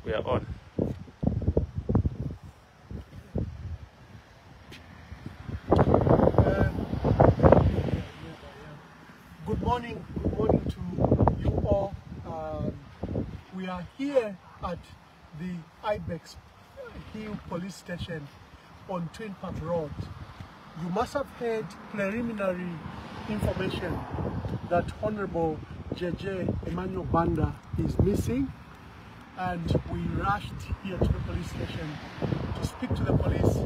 We are on. Good morning to you all. We are here at the Ibex Hill Police Station on Twin Park Road. You must have heard preliminary information that Honorable Emmanuel Banda is missing, and we rushed here to the police station to speak to the police,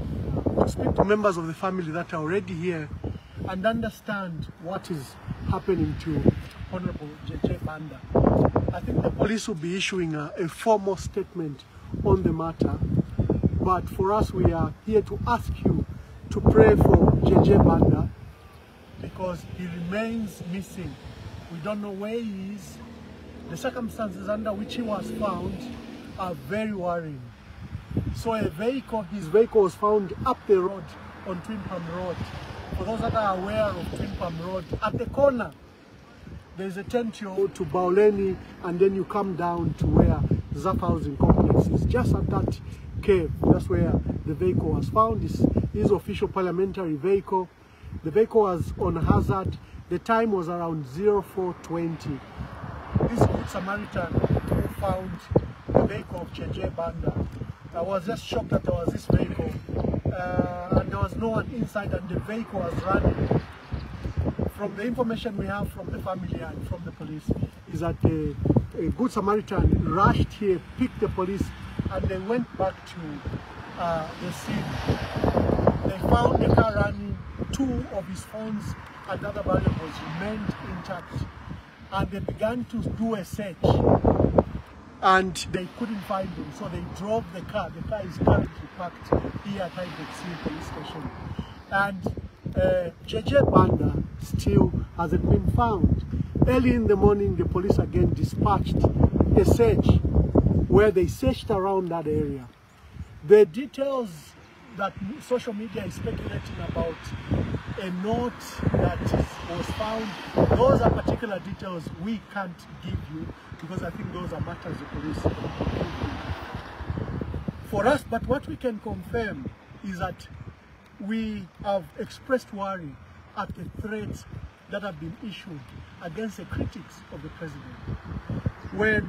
to speak to members of the family that are already here and understand what is happening to Honorable Banda. I think the police will be issuing a formal statement on the matter, but for us, we are here to ask you to pray for Banda because he remains missing. We don't know where he is. The circumstances under which he was found are very worrying. So his vehicle was found up the road on Twin Palm Road. For those that are aware of Twin Palm Road, at the corner, there's a tent you go to Bauleni, and then you come down to where Zaf Housing Complex is. Just at that cave, that's where the vehicle was found. This is official parliamentary vehicle. The vehicle was on hazard. The time was around 04:20. This Good Samaritan who found the vehicle of Banda, I was just shocked that there was this vehicle and there was no one inside, and the vehicle was running. From the information we have from the family and from the police is that a Good Samaritan rushed here, picked the police, and they went back to the scene. They found the car running, 2 of his phones and other valuables remained intact, and they began to do a search and they couldn't find him, so they drove the car. The car is currently parked here at Ibex Hill Police Station, and Banda still hasn't been found. Early in the morning, the police again dispatched a search where they searched around that area. The details that social media is speculating about, a note that was found, those are particular details we can't give you because I think those are matters the police can give you. For us, but what we can confirm is that we have expressed worry at the threats that have been issued against the critics of the president. When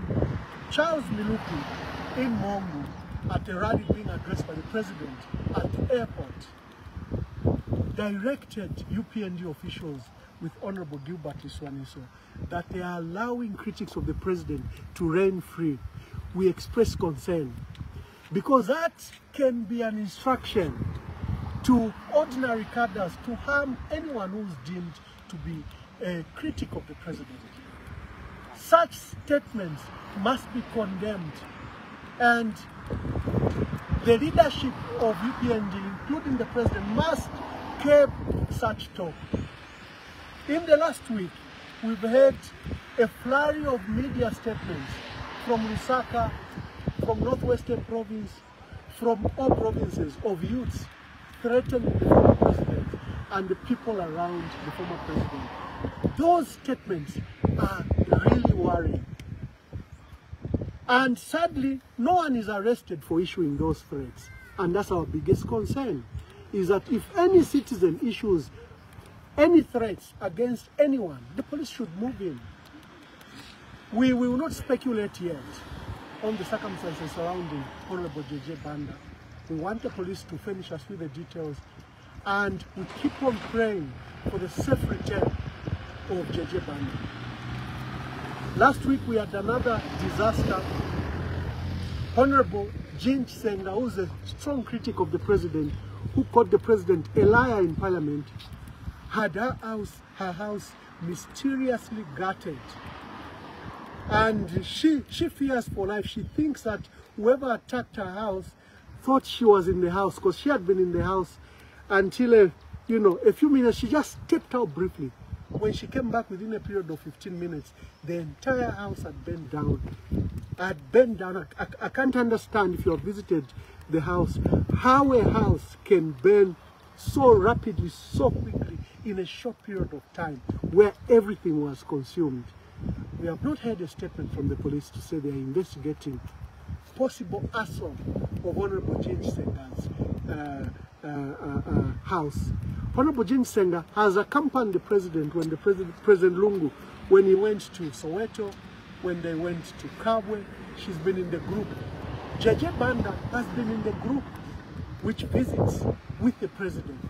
Charles Miluku in Mongu, at a rally being addressed by the president at the airport, directed UPND officials with Honorable Gilbert Iswaniso that they are allowing critics of the president to reign free. We express concern because that can be an instruction to ordinary cadres to harm anyone who's deemed to be a critic of the president. Such statements must be condemned, and the leadership of UPND, including the president, must curb such talk. In the last week, we've heard a flurry of media statements from Lusaka, from Northwestern Province, from all provinces of youths threatening the former president and the people around the former president. Those statements are really worrying. And sadly, no one is arrested for issuing those threats. And that's our biggest concern, is that if any citizen issues any threats against anyone, the police should move in. We will not speculate yet on the circumstances surrounding Honorable Banda. We want the police to furnish us with the details, and we keep on praying for the safe return of Banda. Last week we had another disaster. Honorable Jean Senga, who's a strong critic of the president, who called the president a liar in parliament, had her house mysteriously gutted. And she fears for life. She thinks that whoever attacked her house thought she was in the house, because she had been in the house until a few minutes. She just stepped out briefly. When she came back within a period of 15 minutes, the entire house had burned down. I can't understand, if you have visited the house, how a house can burn so rapidly, so quickly, in a short period of time, where everything was consumed. We have not heard a statement from the police to say they are investigating possible assault of Honorable James Senga's house. Honorable James Senga has accompanied the president when President Lungu, when he went to Soweto, when they went to Kabwe. She's been in the group. JJ Banda has been in the group which visits with the president.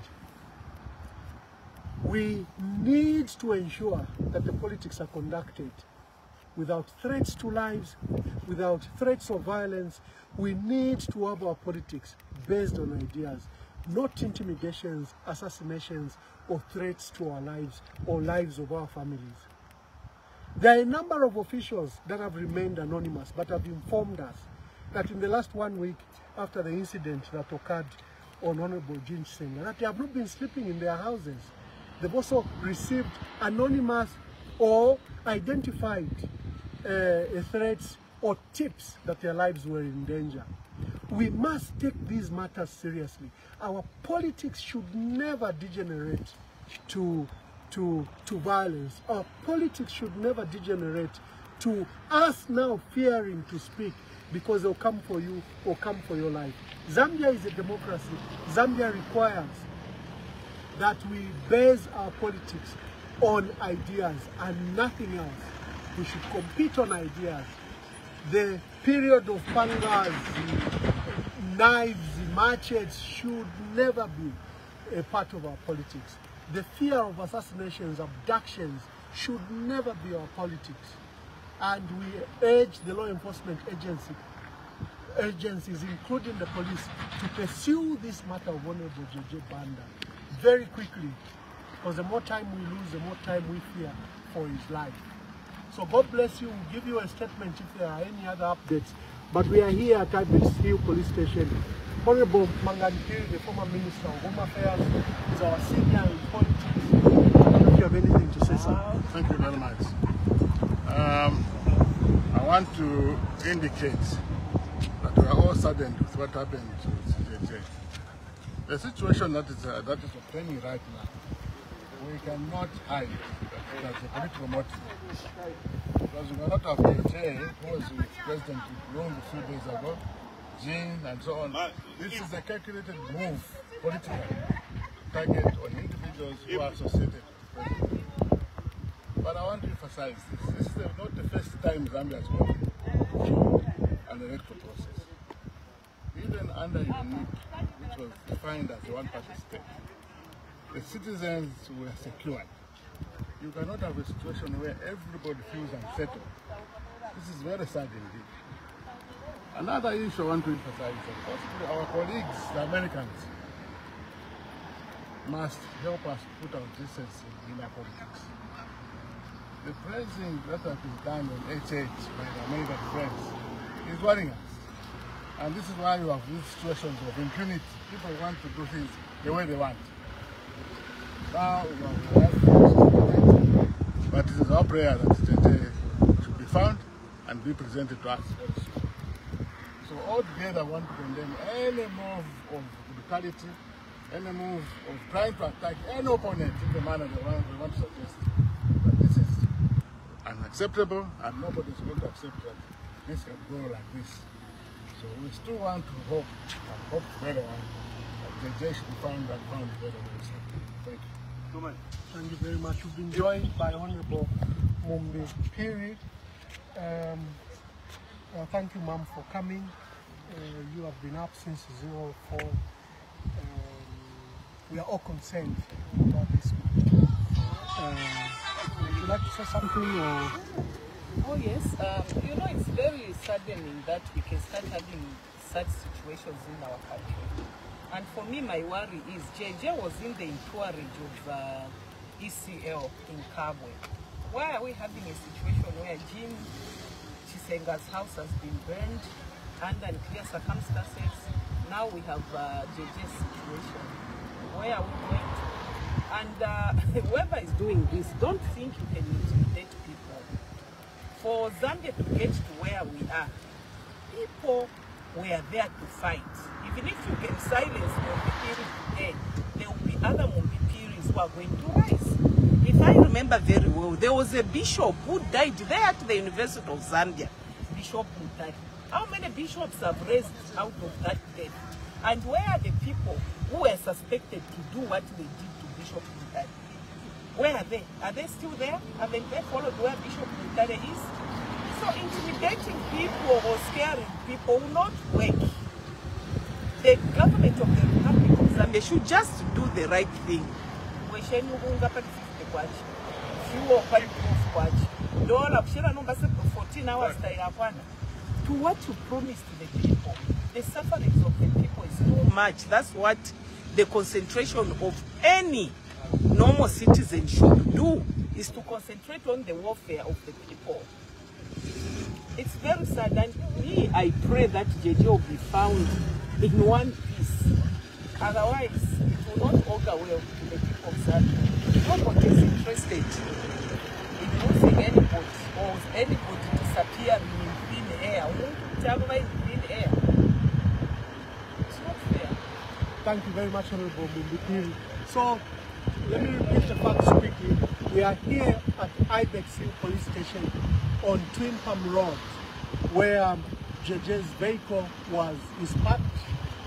We need to ensure that the politics are conducted without threats to lives, without threats of violence. We need to have our politics based on ideas, not intimidations, assassinations, or threats to our lives or lives of our families. There are a number of officials that have remained anonymous but have informed us that in the last 1 week after the incident that occurred on Honorable James Senga, that they have not been sleeping in their houses. They've also received anonymous or identified threats or tips that their lives were in danger. We must take these matters seriously. Our politics should never degenerate to violence. Our politics should never degenerate to us now fearing to speak because they'll come for you or come for your life. Zambia is a democracy. Zambia requires that we base our politics on ideas and nothing else. We should compete on ideas. The period of pangas, knives, machetes should never be a part of our politics. The fear of assassinations, abductions should never be our politics. And we urge the law enforcement agencies, including the police, to pursue this matter of Honorable JJ Banda very quickly, because the more time we lose, the more time we fear for his life. So God bless you. We'll give you a statement if there are any other updates. But we are here at Ibex Hill Police Station. Honorable Mangankiri, the former Minister of Home Affairs, is our senior in politics. I don't know if you have anything to say, sir. Thank you very much. I want to indicate that we are all saddened with what happened to CJJ. The situation that is obtaining right now, we cannot hide that that's a political motive. Because we cannot have JJ, who was with President Lungu a few days ago, Jean and so on. This is a calculated move, politically, target on individuals who are associated with President. But I want to emphasize this. This is not the first time Zambia has gone through an electoral process. Even under UNIC, which was defined as a one-party state, the citizens were secured. You cannot have a situation where everybody feels unsettled. This is very sad indeed. Another issue I want to emphasize is that possibly our colleagues, the Americans, must help us put our decency in our politics. The pressing that has been done on H8 by the American friends is worrying us. And this is why you have these situations of impunity. People want to do things the way they want. Now, but it is our prayer that JJ should be found and be presented to us very soon. So altogether, I want to condemn any move of brutality, any move of trying to attack any opponent in the manner they want to suggest. But this is unacceptable, and nobody is going to accept that this can go like this. So we still want to hope, and hope very well, that JJ should be found and found very, very soon. Thank you. Thank you very much. We've been joined by Honorable Mumbi Piri. Thank you, Ma'am, for coming. You have been up since 04. We are all concerned about this matter. Would you like to say something? Or? Oh yes, you know, it's very saddening that we can start having such situations in our country. And for me, my worry is JJ was in the entourage of ECL in Kabwe. Why are we having a situation where Jim Chisenga's house has been burned under unclear circumstances? Now we have JJ's situation. Where are we going to? And whoever is doing this, don't think you can intimidate people. For Zambia to get to where we are, people were there to fight. Even if you can silence Mwamba today, there will be other Mwamba who are going to rise. If I remember very well, there was a bishop who died there at the University of Zambia, Bishop Mutai. How many bishops have raised out of that death? And where are the people who were suspected to do what they did to Bishop Mutare? Where are they? Are they still there? Haven't they followed where Bishop Mutare is? So intimidating people or scaring people will not work. The government of the Republic of Zambia should just do the right thing. To what you promise to the people, the sufferings of the people is too much. That's what the concentration of any normal citizen should do, is to concentrate on the welfare of the people. It's very sad, and I pray that JJ will be found in one piece. Otherwise, it will not augur well to the people of Zambia. Nobody is interested in losing anybody or anybody disappearing in thin air. It's not fair. Thank you very much, Honorable Mundipiri. So, let me repeat the facts quickly. We are here at Ibex Hill Police Station on Twin Palm Road, where JJ's vehicle is parked.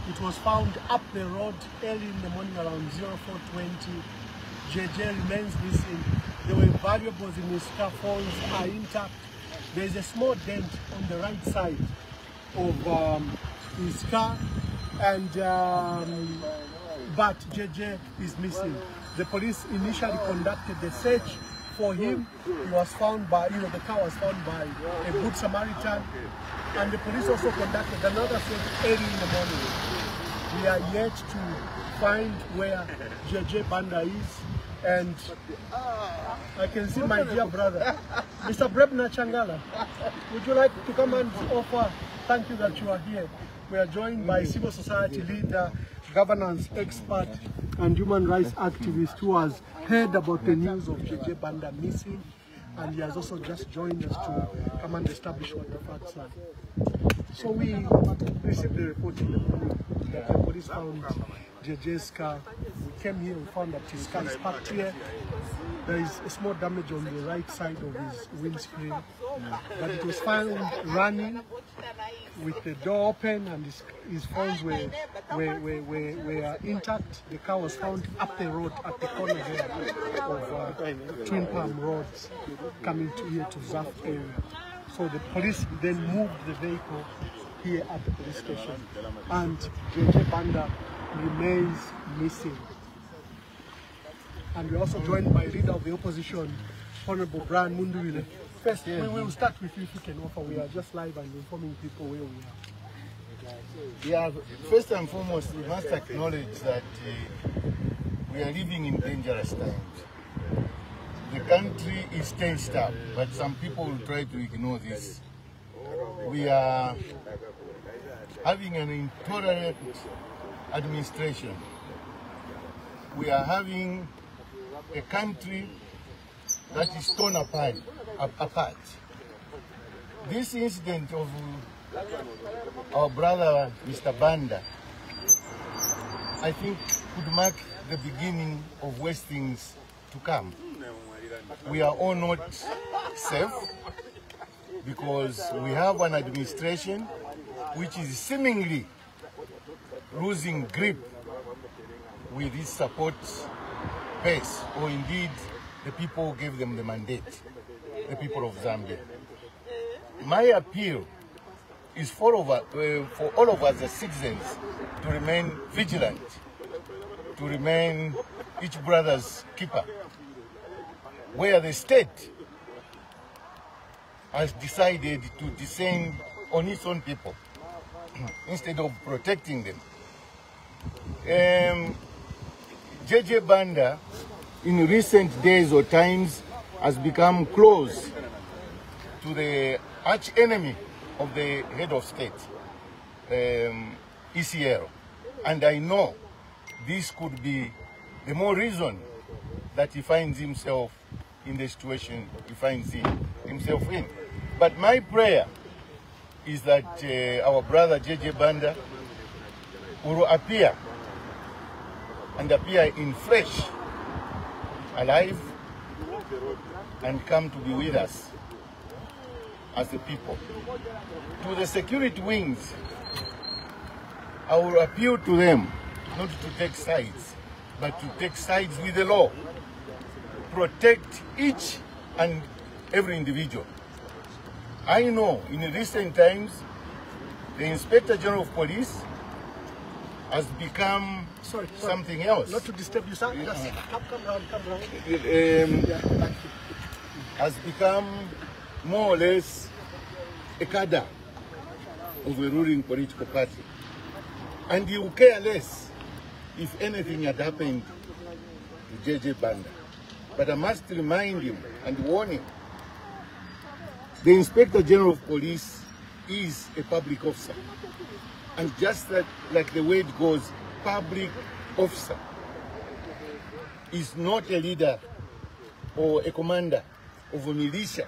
It was found up the road early in the morning around 04:20. JJ remains missing. There were valuables in his car, phones are intact. There is a small dent on the right side of his car, and but JJ is missing. The police initially conducted the search for him. He was found by, the car was found by a good Samaritan, and the police also conducted another search early in the morning. We are yet to find where JJ Banda is, and I can see my dear brother, Mr. Brebna Changala. Would you like to come and offer thank you that you are here? We are joined by civil society leader, governance expert, and human rights activist who has heard about the news of JJ Banda missing, and he has also just joined us to come and establish what the facts are. So we received the report in the morning that the police found JJ's car. We came here, we found that his car is parked here. There is a small damage on the right side of his windscreen, but it was found running with the door open, and his phones were intact. The car was found up the road at the corner there of Twin Palm Roads, coming here to Zaf area. So the police then moved the vehicle here at the police station, and JJ Banda remains missing. And we're also joined by leader of the opposition, Honorable Brian Munduwile. First, we will start with you if you can offer. We are just live and informing people where we are. Yeah, first and foremost, we must acknowledge that we are living in dangerous times. The country is tensed up, but some people will try to ignore this. We are having an intolerant administration. We are having a country that is torn apart. This incident of our brother Mr. Banda, I think, could mark the beginning of worse things to come. We are all not safe because we have an administration which is seemingly losing grip with its support base, or indeed the people who gave them the mandate, the people of Zambia. My appeal is for all of us as citizens to remain vigilant, to remain each brother's keeper, where the state has decided to descend on its own people instead of protecting them. JJ Banda in recent days or times has become close to the arch enemy of the head of state, ECL. And I know this could be the more reason that he finds himself in the situation he finds himself in. But my prayer is that our brother JJ Banda will appear, and appear in flesh, alive, and come to be with us. as a people. To the security wings, I will appeal to them not to take sides, but to take sides with the law. Protect each and every individual. I know in recent times, the Inspector General of Police has become something else. Not to disturb you, sir. Just come round. Has become more or less a cadre of a ruling political party. And you care less if anything had happened to JJ Banda. But I must remind him and warn him, the Inspector General of Police is a public officer. And just like the way it goes, public officer is not a leader or a commander of a militia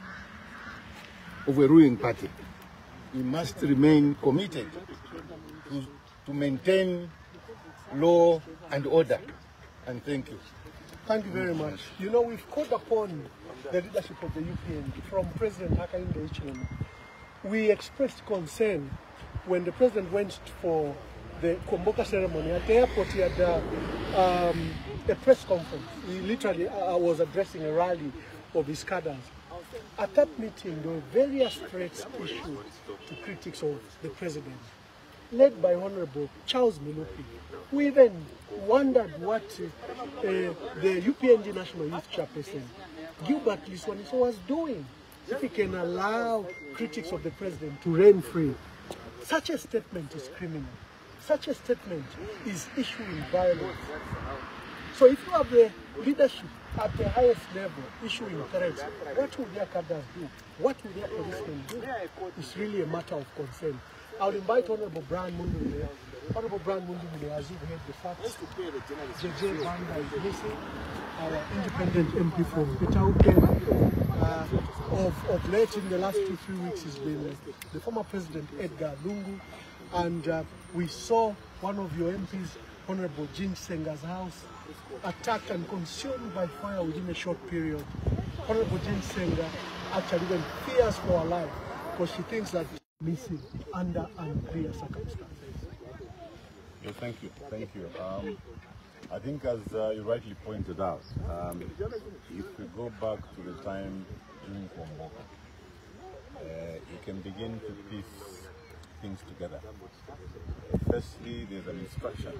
of a ruling party. He must remain committed to maintain law and order. And thank you. Thank you very much. You know, we've called upon the leadership of the UPN from President Hakainde Hichilema. We expressed concern when the president went for the Komboka ceremony at the airport. He had a press conference. He literally was addressing a rally of his cadres. At that meeting, there were various threats issued to critics of the president, led by Honorable Charles Milupi, who even wondered what the UPND National Youth Chairperson, Gilbert Liswaniso, was doing, if he can allow critics of the president to reign free. Such a statement is criminal. Such a statement is issuing violence. So if you have the leadership at the highest level issuing threats, what will their cadres do? What will their policemen do? It's really a matter of concern. I'll invite Honorable Brian Mundule. Honorable Brian Mundule, as you've heard the facts, JJ Banda is missing. Our independent MP from Petauke. Of late, in the last 2-3 weeks, has been the former President Edgar Lungu. And we saw one of your MPs, Honorable Jean Senga's house, attacked and consumed by fire within a short period. Honorable Jean Senga actually even fears for her life because she thinks that she's missing under unclear circumstances. Yeah, thank you. I think as you rightly pointed out, if we go back to the time during Komboka, you can begin to piece things together. Firstly, there's an instruction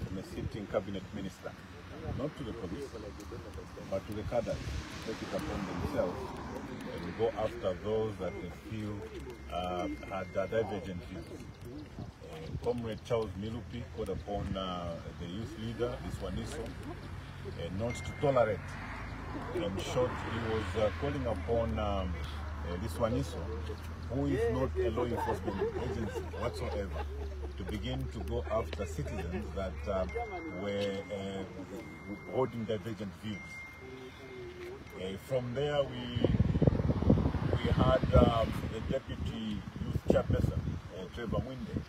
from a sitting cabinet minister, not to the police, but to the cadres, to take it upon themselves and go after those that they feel had divergent views. Comrade Charles Milupi called upon the youth leader, Liswaniso, not to tolerate. In short, he was calling upon Liswaniso, who is not a law enforcement agency whatsoever, to begin to go after citizens that were holding divergent views. From there, we had the deputy youth chairperson, Trevor Mwinde.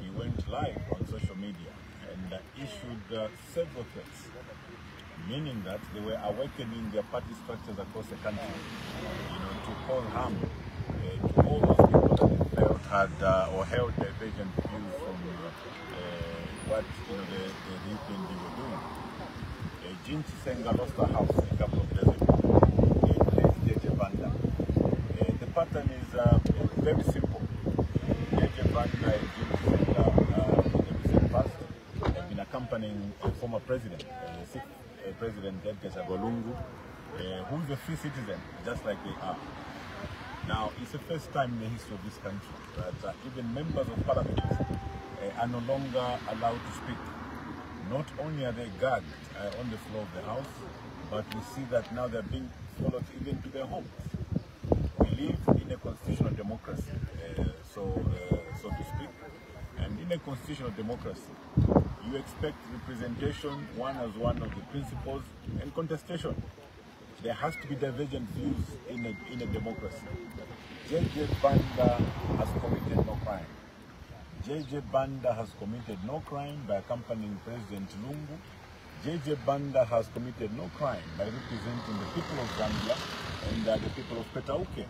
He went live on social media and issued several threats, meaning that they were awakening their party structures across the country, to cause harm to all those people that they felt had or held divergent views from what the UPND were doing. Jean Chisenga lost her house a couple of days ago. JJ Banda. The pattern is very simple. JJ Banda and Jean Chisenga in the recent past have been accompanying the former president, President Edgar Lungu, who is a free citizen, just like they are. Now, it's the first time in the history of this country that even members of parliament are no longer allowed to speak. Not only are they gagged on the floor of the house, but we see that now they're being followed even to their homes. We live in a constitutional democracy, so to speak. And in a constitutional democracy, you expect representation, one as one of the principles, and contestation. There has to be divergent views in a democracy. JJ Banda has committed no crime. JJ Banda has committed no crime by accompanying President Lungu. JJ Banda has committed no crime by representing the people of Zambia and the people of Petauke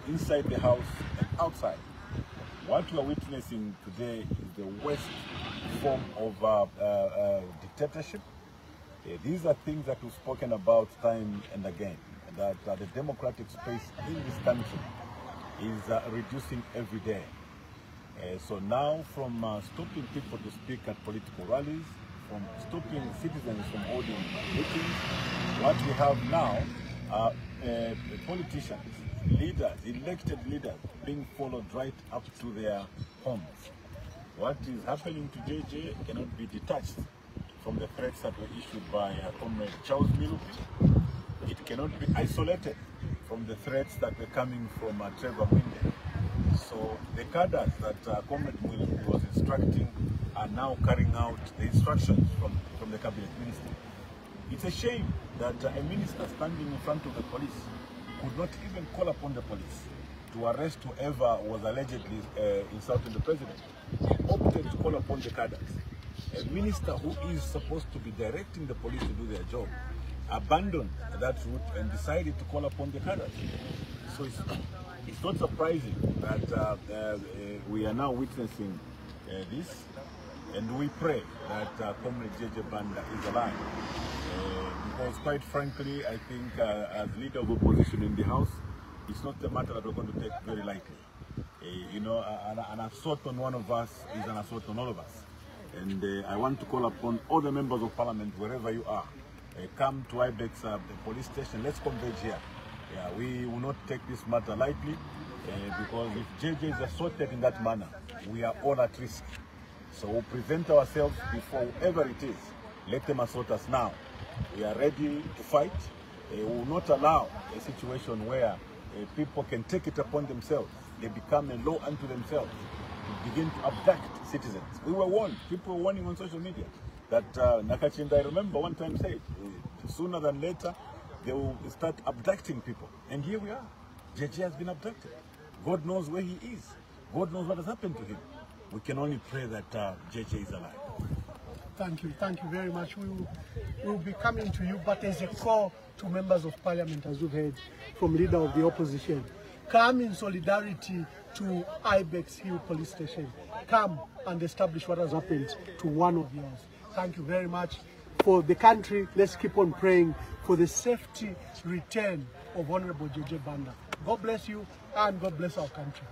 inside the house and outside. What we are witnessing today is the worst form of dictatorship. These are things that we've spoken about time and again, that the democratic space in this country is reducing every day. So now, from stopping people to speak at political rallies, from stopping citizens from holding meetings, what we have now are politicians, leaders, elected leaders, being followed right up to their homes. What is happening to JJ cannot be detached from the threats that were issued by Comrade Charles Milupi. It cannot be isolated from the threats that were coming from Trevor Mwinde. So the cadres that Comrade Milupi was instructing are now carrying out the instructions from the cabinet minister. It's a shame that a minister standing in front of the police could not even call upon the police to arrest whoever was allegedly insulting the president. He opted to call upon the cadres. A minister who is supposed to be directing the police to do their job abandoned that route and decided to call upon the cadres. So it's not surprising that we are now witnessing this, and we pray that Comrade JJ Banda is alive. Because quite frankly, I think as leader of opposition in the House, it's not a matter that we're going to take very lightly. You know, an assault on one of us is an assault on all of us. And I want to call upon all the members of parliament, wherever you are, come to Ibex, the police station. Let's converge here. Yeah, we will not take this matter lightly, because if JJ is assaulted in that manner, we are all at risk. So we'll present ourselves before whoever it is. Let them assault us now. We are ready to fight. We will not allow a situation where people can take it upon themselves. They become a law unto themselves to begin to abduct citizens. We were warned. People were warning on social media that Nakachinda, I remember one time said, sooner than later, they will start abducting people. And here we are. JJ has been abducted. God knows where he is. God knows what has happened to him. We can only pray that JJ is alive. Thank you very much. We will be coming to you, but as a call to members of parliament, as we've heard from leader of the opposition, come in solidarity to Ibex Hill Police Station. Come and establish what has happened to one of yours. Thank you very much. For the country, let's keep on praying for the safety return of Honorable JJ Banda. God bless you and God bless our country.